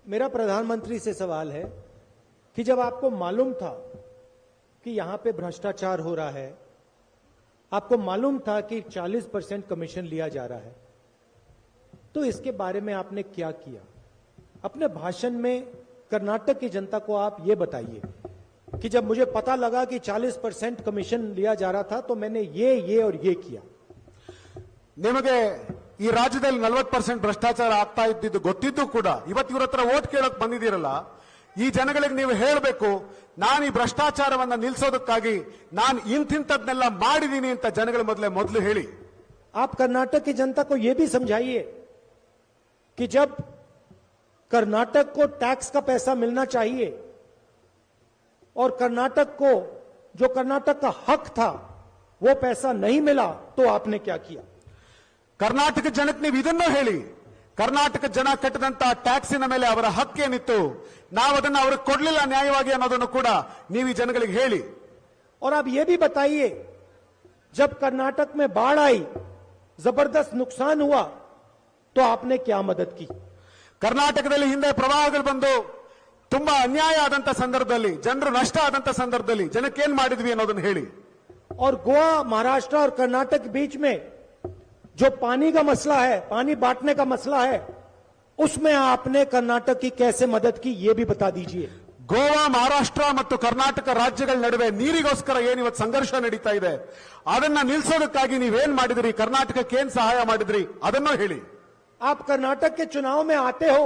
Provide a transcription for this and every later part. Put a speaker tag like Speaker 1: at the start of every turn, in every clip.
Speaker 1: मेरा प्रधानमंत्री से सवाल है कि जब आपको मालूम था कि यहां पे भ्रष्टाचार हो रहा है, आपको मालूम था कि 40% कमीशन लिया जा रहा है, तो इसके बारे में आपने क्या किया? अपने भाषण में कर्नाटक की जनता को आप ये बताइए कि जब मुझे पता लगा कि 40% कमीशन लिया जा रहा था तो मैंने ये और ये किया।
Speaker 2: ನಿಮಗೆ ಈ ರಾಜ್ಯದಲ್ಲಿ 40% ಭ್ರಷ್ಟಾಚಾರ ಆಗ್ತಾ ಇದ್ದಿದ್ದು ಗೊತ್ತಿದ್ದು ಕೂಡ ಇವತ್ತು ಇವರ ಹತ್ರ ವೋಟ್ ಕೇಳಕ್ ಬಂದಿದ್ದೀರಲ್ಲ, ಈ ಜನಗಳಿಗೆ ನೀವು ಹೇಳಬೇಕು, ನಾನು ಈ ಭ್ರಷ್ಟಾಚಾರವನ್ನ ನಿಲ್ಲಿಸೋದಕ್ಕಾಗಿ ನಾನು ಇಂತಿಂತದ್ನೆಲ್ಲ ಮಾಡಿದೀನಿ ಅಂತ ಜನಗಳ ಮೊದಲು ಹೇಳಿ।
Speaker 1: आप कर्नाटक की जनता को यह भी समझाइए कि जब कर्नाटक को टैक्स का पैसा मिलना चाहिए और कर्नाटक को जो कर्नाटक का हक था वो पैसा नहीं मिला तो आपने क्या किया?
Speaker 2: ಕರ್ನಾಟಕ ಜನಕ್ಕೆ ನೀವು ಇದನ್ನು ಹೇಳಿ, ಕರ್ನಾಟಕ ಜನ ಕಟ್ಟಿದಂತ ಟ್ಯಾಕ್ಸಿನ ಮೇಲೆ ಅವರ ಹಕ್ಕೇನಿತ್ತು, ನಾವು ಅದನ್ನ ಅವ್ರಿಗೆ ಕೊಡ್ಲಿಲ್ಲ ನ್ಯಾಯವಾಗಿ ಅನ್ನೋದನ್ನು ಕೂಡ ನೀವು ಈ ಜನಗಳಿಗೆ ಹೇಳಿ।
Speaker 1: और आप ये भी बताइए, जब कर्नाटक में बाढ़ आई, जबरदस्त नुकसान हुआ, तो आपने क्या मदद की?
Speaker 2: ಕರ್ನಾಟಕದಲ್ಲಿ ಹಿಂದೆ ಪ್ರವಾಹಗಳು ಬಂದು ತುಂಬಾ ಅನ್ಯಾಯ ಆದಂತ ಸಂದರ್ಭದಲ್ಲಿ, ಜನರು ನಷ್ಟ ಆದಂತ ಸಂದರ್ಭದಲ್ಲಿ ಜನಕ್ಕೆ ಏನ್ ಮಾಡಿದ್ವಿ ಅನ್ನೋದನ್ನು ಹೇಳಿ।
Speaker 1: और गोवा, महाराष्ट्र और कर्नाटक के बीच में जो पानी का मसला है, पानी बांटने का मसला है, उसमें आपने कर्नाटक की कैसे मदद की, यह भी बता दीजिए।
Speaker 2: ಗೋವಾ, ಮಹಾರಾಷ್ಟ್ರ ಮತ್ತು ಕರ್ನಾಟಕ ರಾಜ್ಯಗಳ ನಡುವೆ ನೀರಿಗೋಸ್ಕರ ಏನ್ ಇವತ್ತು ಸಂಘರ್ಷ ನಡೀತಾ ಇದೆ, ಅದನ್ನ ನಿಲ್ಲಿಸೋದಕ್ಕಾಗಿ ನೀವೇನ್ ಮಾಡಿದ್ರಿ, ಕರ್ನಾಟಕಕ್ಕೆ ಏನ್ ಸಹಾಯ ಮಾಡಿದ್ರಿ ಅದನ್ನು ಹೇಳಿ।
Speaker 1: आप कर्नाटक के चुनाव में आते हो,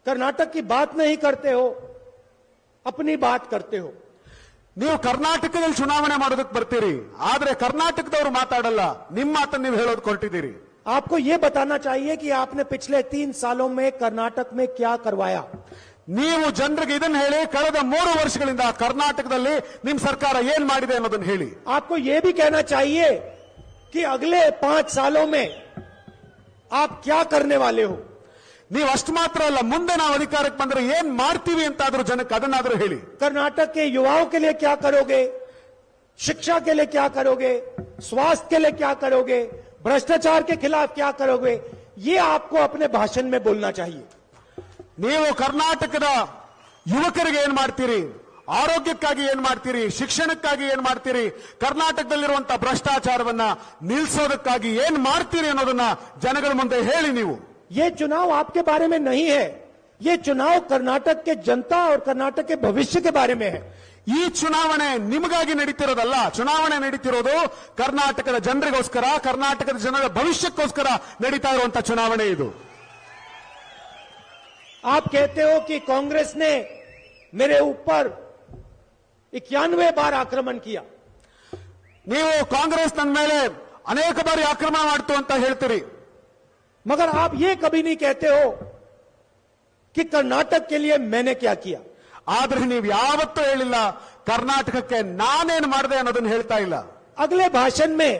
Speaker 1: कर्नाटक की बात नहीं करते हो, अपनी बात करते हो।
Speaker 2: ನೀವು ಕರ್ನಾಟಕದಲ್ಲಿ ಚುನಾವಣೆ ಮಾಡೋದಕ್ಕೆ ಬರ್ತೀರಿ, ಆದ್ರೆ ಕರ್ನಾಟಕದವರು ಮಾತಾಡಲ್ಲ, ನಿಮ್ಮ ಮಾತನ್ನು ನೀವು ಹೇಳೋದು ಹೊರಟಿದ್ದೀರಿ।
Speaker 1: आपको यह बताना चाहिए कि आपने पिछले 3 सालों में कर्नाटक में क्या करवाया।
Speaker 2: ನೀವು ಜನರಿಗೆ ಇದನ್ನ ಹೇಳಿ, ಕಳೆದ 3 ವರ್ಷಗಳಿಂದ ಕರ್ನಾಟಕದಲ್ಲಿ ನಿಮ್ಮ ಸರ್ಕಾರ ಏನ್ ಮಾಡಿದೆ ಅನ್ನೋದನ್ನ ಹೇಳಿ।
Speaker 1: आपको यह भी कहना चाहिए कि अगले 5 सालों में आप क्या करने वाले हो।
Speaker 2: ನೀವು ಅಷ್ಟು ಮಾತ್ರ ಅಲ್ಲ, ಮುಂದೆ ನಾವು ಅಧಿಕಾರಕ್ಕೆ ಬಂದ್ರೆ ಏನ್ ಮಾಡ್ತೀವಿ ಅಂತಾದ್ರೂ ಜನಕ್ಕೆ ಅದನ್ನಾದ್ರೂ ಹೇಳಿ।
Speaker 1: कर्नाटक के युवाओं के लिए क्या करोगे, शिक्षा के लिए क्या करोगे, स्वास्थ्य के लिए क्या करोगे, भ्रष्टाचार के खिलाफ क्या करोगे, ये आपको अपने भाषण में बोलना चाहिए।
Speaker 2: ನೀವು ಕರ್ನಾಟಕದ ಯುವಕರಿಗೆ ಏನ್ ಮಾಡ್ತೀರಿ, ಆರೋಗ್ಯಕ್ಕಾಗಿ ಏನ್ ಮಾಡ್ತೀರಿ, ಶಿಕ್ಷಣಕ್ಕಾಗಿ ಏನ್ ಮಾಡ್ತೀರಿ, ಕರ್ನಾಟಕದಲ್ಲಿರುವಂತಹ ಭ್ರಷ್ಟಾಚಾರವನ್ನ ನಿಲ್ಲಿಸೋದಕ್ಕಾಗಿ ಏನ್ ಮಾಡ್ತೀರಿ ಅನ್ನೋದನ್ನ ಜನಗಳ ಮುಂದೆ ಹೇಳಿ। ನೀವು
Speaker 1: ये चुनाव आपके बारे में नहीं है, ये चुनाव कर्नाटक के जनता और कर्नाटक के भविष्य के बारे में है।
Speaker 2: ಈ ಚುನಾವಣೆ ನಿಮಗಾಗಿ ನಡೀತಿರೋದಲ್ಲ, ಚುನಾವಣೆ ನಡೀತಿರೋದು ಕರ್ನಾಟಕದ ಜನರಿಗೋಸ್ಕರ, ಕರ್ನಾಟಕದ ಜನರ ಭವಿಷ್ಯಕ್ಕೋಸ್ಕರ ನಡೀತಾ ಇರುವಂತಹ ಚುನಾವಣೆ ಇದು।
Speaker 1: आप कहते हो कि कांग्रेस ने मेरे ऊपर 91 बार आक्रमण किया।
Speaker 2: ನೀವು ಕಾಂಗ್ರೆಸ್ ನನ್ನ ಮೇಲೆ ಅನೇಕ ಬಾರಿ ಆಕ್ರಮಣ ಮಾಡ್ತು ಅಂತ ಹೇಳ್ತೀರಿ,
Speaker 1: मगर आप ये कभी नहीं कहते हो कि कर्नाटक के लिए मैंने क्या किया।
Speaker 2: ಆದ್ರೆ ನೀವು ಯಾವತ್ತೂ ಹೇಳಿಲ್ಲ ಕರ್ನಾಟಕಕ್ಕೆ ನಾನೇನು ಮಾಡಿದೆ ಅನ್ನೋದನ್ನ ಹೇಳ್ತಾ ಇಲ್ಲ।
Speaker 1: अगले भाषण में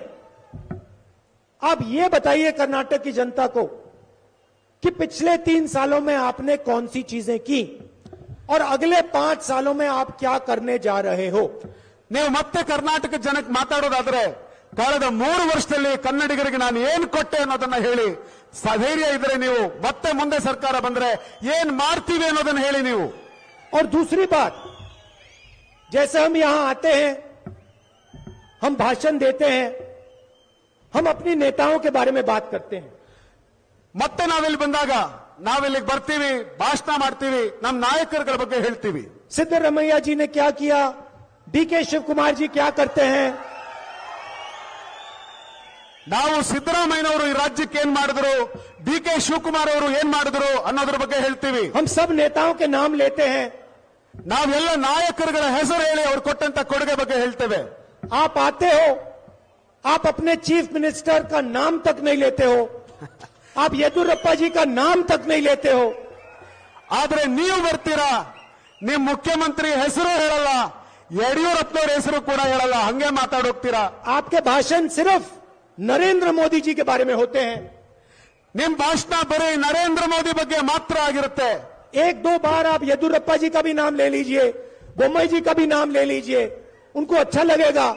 Speaker 1: आप ये बताइए कर्नाटक की जनता को कि पिछले 3 सालों में आपने कौन सी चीजें की और अगले 5 सालों में आप क्या करने जा रहे हो।
Speaker 2: ನೀವು ಮತ್ತೆ ಕರ್ನಾಟಕ ಜನಕ್ಕೆ ಮಾತಾಡೋದಾದ್ರೆ ಕಳೆದ 3 ವರ್ಷದಲ್ಲಿ ಕನ್ನಡಿಗರಿಗೆ ನಾನು ಏನ್ ಕೊಟ್ಟೆ ಅನ್ನೋದನ್ನ ಹೇಳಿ। ಧೈರ್ಯ ಇದ್ರೆ ನೀವು ಮತ್ತೆ ಮುಂದೆ ಸರ್ಕಾರ ಬಂದ್ರೆ ಏನ್ ಮಾಡ್ತೀವಿ ಅನ್ನೋದನ್ನ ಹೇಳಿ ನೀವು।
Speaker 1: और दूसरी बात, जैसे हम यहां आते हैं, हम भाषण देते हैं, हम अपनी नेताओं के बारे में बात करते हैं।
Speaker 2: ಮತ್ತೆ ನಾವಿಲ್ಲಿ ಬಂದಾಗ ನಾವಿಲ್ಲಿಗೆ ಬರ್ತೀವಿ, ಭಾಷಣ ಮಾಡ್ತೀವಿ, ನಮ್ಮ ನಾಯಕರುಗಳ ಬಗ್ಗೆ ಹೇಳ್ತೀವಿ।
Speaker 1: सिद्धरमैया जी ने क्या किया, डीके शिव कुमार जी क्या करते हैं।
Speaker 2: ನಾವು ಸಿದ್ದರಾಮಯ್ಯನವರು ಈ ರಾಜ್ಯಕ್ಕೆ ಏನ್ ಮಾಡಿದ್ರು, ಡಿ.ಕೆ. ಶಿವಕುಮಾರ್ ಅವರು ಏನ್ ಮಾಡಿದ್ರು ಅನ್ನೋದ್ರ ಬಗ್ಗೆ ಹೇಳ್ತೀವಿ।
Speaker 1: हम सब नेताओं के नाम लेते हैं,
Speaker 2: ನಾವೆಲ್ಲ ನಾಯಕರುಗಳ ಹೆಸರು ಹೇಳಿ ಅವ್ರು ಕೊಟ್ಟಂತ ಕೊಡುಗೆ ಬಗ್ಗೆ ಹೇಳ್ತೇವೆ।
Speaker 1: आप आते हो, आप अपने चीफ मिनिस्टर का नाम तक नहीं लेते हो, आप येदुरप्पा जी का नाम तक नहीं लेते हो।
Speaker 2: ಆದ್ರೆ ನೀವು ಬರ್ತೀರಾ, ನಿಮ್ ಮುಖ್ಯಮಂತ್ರಿ ಹೆಸರು ಹೇಳಲ್ಲ, ಯಡಿಯೂರಪ್ಪನವ್ರ ಹೆಸರು ಕೂಡ ಹೇಳಲ್ಲ, ಹಂಗೆ ಮಾತಾಡೋಗ್ತೀರಾ।
Speaker 1: आपके भाषण सिर्फ नरेंद्र मोदी जी के बारे में होते हैं।
Speaker 2: ನಿಮ್ ಭಾಷಣ ಬರೀ ನರೇಂದ್ರ ಮೋದಿ ಬಗ್ಗೆ ಮಾತ್ರ ಆಗಿರುತ್ತೆ।
Speaker 1: 1-2 बार आप येदुरप्पा जी का भी नाम ले लीजिए, बोम्मई जी का भी नाम ले लीजिए, उनको अच्छा लगेगा।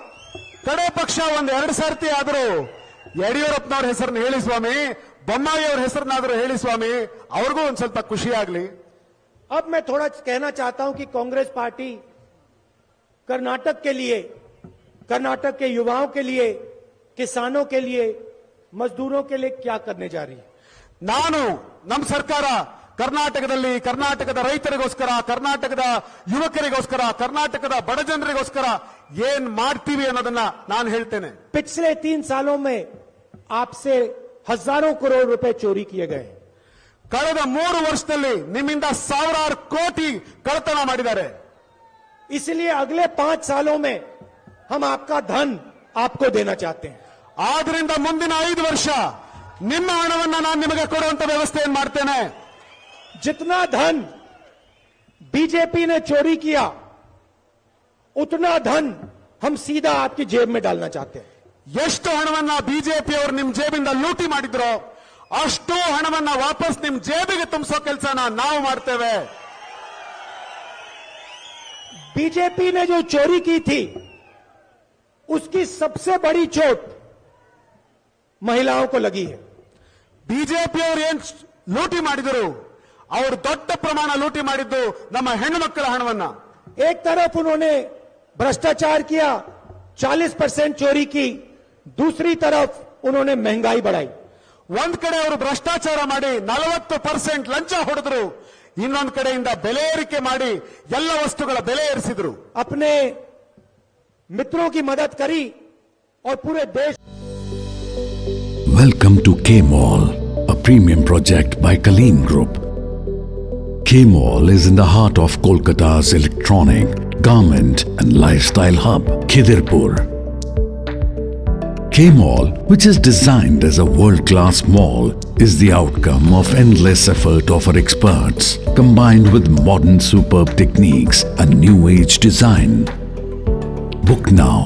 Speaker 2: ಕಡೆ ಪಕ್ಷ 1-2 ಸರ್ತಿ ಆದರೂ ಯಡಿಯೂರಪ್ಪನವ್ರ ಹೆಸರನ್ನು ಹೇಳಿ ಸ್ವಾಮಿ, ಬೊಮ್ಮಾಯಿ ಅವ್ರ ಹೆಸರನ್ನಾದ್ರೂ ಹೇಳಿ ಸ್ವಾಮಿ, ಅವ್ರಿಗೂ ಒಂದ್ ಸ್ವಲ್ಪ ಖುಷಿ ಆಗ್ಲಿ.
Speaker 1: अब मैं थोड़ा कहना चाहता हूं कि कांग्रेस पार्टी कर्नाटक के लिए, कर्नाटक के युवाओं के लिए, किसानों के लिए, मजदूरों के लिए क्या करने जा रही है.
Speaker 2: ನಾನು ನಮ್ಮ ಸರ್ಕಾರ ಕರ್ನಾಟಕದಲ್ಲಿ ಕರ್ನಾಟಕದ ರೈತರಿಗೋಸ್ಕರ, ಕರ್ನಾಟಕದ ಯುವಕರಿಗೋಸ್ಕರ, ಕರ್ನಾಟಕದ ಬಡ ಜನರಿಗೋಸ್ಕರ ಏನ್ ಮಾಡ್ತೀವಿ ಅನ್ನೋದನ್ನ ನಾನು ಹೇಳ್ತೇನೆ.
Speaker 1: पिछले 3 सालों में आपसे हजारों करोड़ रुपए चोरी किए गए.
Speaker 2: ಕಳೆದ 3 ವರ್ಷದಲ್ಲಿ ನಿಮ್ಮಿಂದ ಸಾವಿರಾರು ಕೋಟಿ ಕಳ್ಳತನ ಮಾಡಿದ್ದಾರೆ.
Speaker 1: इसलिए अगले 5 सालों में हम आपका धन आपको देना चाहते हैं.
Speaker 2: ಆದ್ರಿಂದ ಮುಂದಿನ 5 ವರ್ಷ ನಿಮ್ಮ ಹಣವನ್ನ ನಾನು ನಿಮಗೆ ಕೊಡುವಂತ ವ್ಯವಸ್ಥೆಯನ್ನು ಮಾಡ್ತೇನೆ.
Speaker 1: जितना धन बीजेपी ने चोरी किया, उतना धन हम सीधा आपकी जेब में डालना चाहते हैं.
Speaker 2: ಎಷ್ಟು ಹಣವನ್ನ ಬಿಜೆಪಿ ಅವರು ನಿಮ್ ಜೇಬಿಂದ ಲೂಟಿ ಮಾಡಿದ್ರೋ ಅಷ್ಟು ಹಣವನ್ನ ವಾಪಸ್ ನಿಮ್ ಜೇಬಿಗೆ ತುಂಬಿಸೋ ಕೆಲಸನ ನಾವು ಮಾಡ್ತೇವೆ.
Speaker 1: बीजेपी ने जो चोरी की थी, उसकी सबसे बड़ी चोट महिलाओं को लगी है.
Speaker 2: ಬಿಜೆಪಿ ಅವರು ಏನ್ ಲೂಟಿ ಮಾಡಿದರು, ಅವರು ದೊಡ್ಡ ಪ್ರಮಾಣ ಲೂಟಿ ಮಾಡಿದ್ದು ನಮ್ಮ ಹೆಣ್ಣು ಮಕ್ಕಳ ಹಣವನ್ನ.
Speaker 1: एक तरफ उन्होंने भ्रष्टाचार किया, 40% चोरी की, दूसरी तरफ उन्होंने महंगाई बढ़ाई.
Speaker 2: ಒಂದ್ ಕಡೆ ಅವರು ಭ್ರಷ್ಟಾಚಾರ ಮಾಡಿ 40% ಲಂಚ ಹೊಡೆದ್ರು, ಇನ್ನೊಂದ್ ಕಡೆಯಿಂದ ಬೆಲೆ ಏರಿಕೆ ಮಾಡಿ ಎಲ್ಲ ವಸ್ತುಗಳ ಬೆಲೆ ಏರಿಸಿದ್ರು.
Speaker 1: अपने मित्रों की मदद करी और पूरे देश.
Speaker 3: Welcome to K-Mall, a premium project by Kaleen Group. K-Mall is in the heart of Kolkata's electronic, garment and lifestyle hub, Khidirpur. K-Mall, which is designed as a world-class mall, is the outcome of endless effort of our experts, combined with modern superb techniques and new age design. Book now